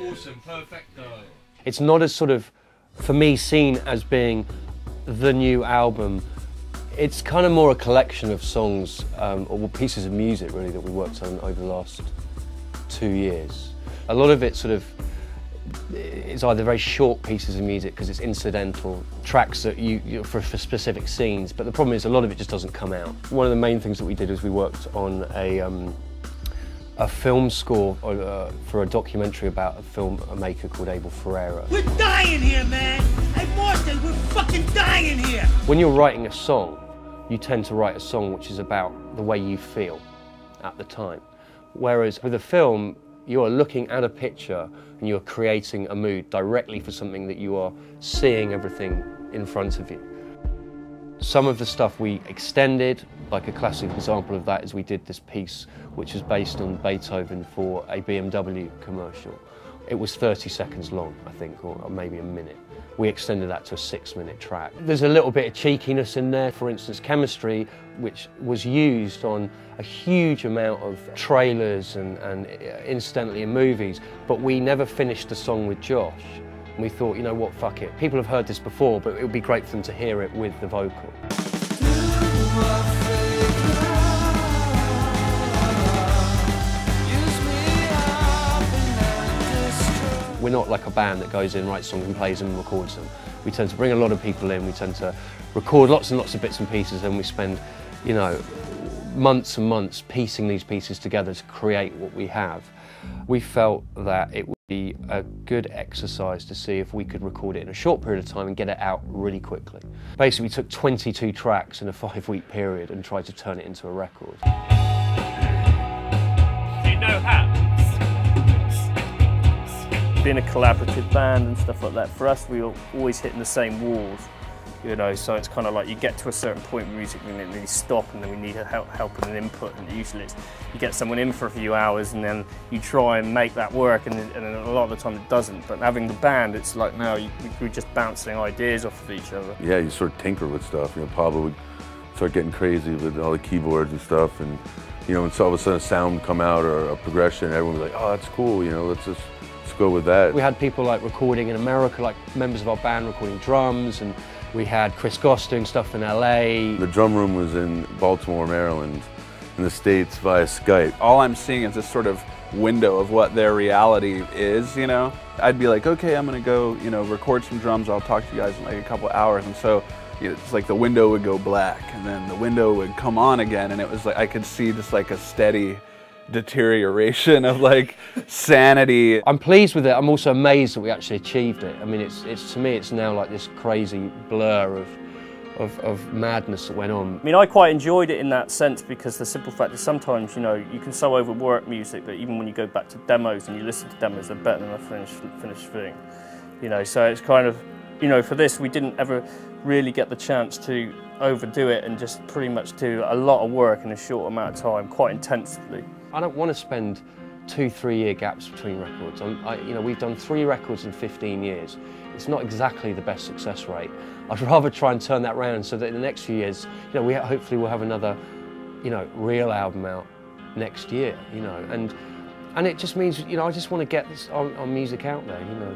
Awesome, perfecto. It's not as sort of, for me, seen as being the new album. It's kind of more a collection of songs, or pieces of music really, that we worked on over the last 2 years. A lot of it sort of is either very short pieces of music because it's incidental tracks that for specific scenes, but the problem is a lot of it just doesn't come out. One of the main things that we did is we worked on a film score for a documentary about a filmmaker called Abel Ferreira. We're dying here, man! Hey, Marston, we're fucking dying here! When you're writing a song, you tend to write a song which is about the way you feel at the time. Whereas with a film, you're looking at a picture and you're creating a mood directly for something that you are seeing everything in front of you. Some of the stuff we extended, like a classic example of that is we did this piece which was based on Beethoven for a BMW commercial. It was 30 seconds long, I think, or maybe a minute. We extended that to a 6-minute track. There's a little bit of cheekiness in there, for instance, Chemistry, which was used on a huge amount of trailers and incidentally in movies, but we never finished the song with Josh. And we thought, you know what, fuck it. People have heard this before, but it would be great for them to hear it with the vocal. We're not like a band that goes in, writes songs and plays them and records them. We tend to bring a lot of people in, we tend to record lots and lots of bits and pieces, and we spend, you know, months and months piecing these pieces together to create what we have. We felt that it would be a good exercise to see if we could record it in a short period of time and get it out really quickly. Basically, we took 22 tracks in a 5-week period and tried to turn it into a record. Do you know how? Being a collaborative band and stuff like that, for us we were always hitting the same walls, you know, so it's kind of like you get to a certain point with music and then you stop and then we need help and an input, and usually it's you get someone in for a few hours and then you try and make that work, and a lot of the time it doesn't. But having the band, it's like now we're just bouncing ideas off of each other. Yeah, you sort of tinker with stuff. You know, Pablo would start getting crazy with all the keyboards and stuff, and you know, when all of a sudden a sound would come out or a progression, everyone would be like, oh, that's cool, you know, let's go with that. We had people like recording in America, like members of our band recording drums, and we had Chris Goss doing stuff in LA. The drum room was in Baltimore, Maryland, in the States via Skype. All I'm seeing is this sort of window of what their reality is, you know. I'd be like, okay, I'm gonna go, you know, record some drums, I'll talk to you guys in like a couple hours, and so it's like the window would go black and then the window would come on again, and it was like I could see just like a steady deterioration of like sanity. I'm pleased with it. I'm also amazed that we actually achieved it. I mean, it's to me, it's now like this crazy blur of madness that went on. I mean, I quite enjoyed it in that sense because the simple fact is sometimes, you know, you can so overwork music that even when you go back to demos and you listen to demos, they're better than a finished thing. You know, so it's kind of, you know, for this we didn't ever really get the chance to overdo it and just pretty much do a lot of work in a short amount of time, quite intensively. I don't want to spend 2-3 year gaps between records. You know, we've done 3 records in 15 years. It's not exactly the best success rate. I'd rather try and turn that around so that in the next few years, you know, hopefully we'll have another, you know, real album out next year, you know, and it just means, you know, I just want to get our music out there, you know.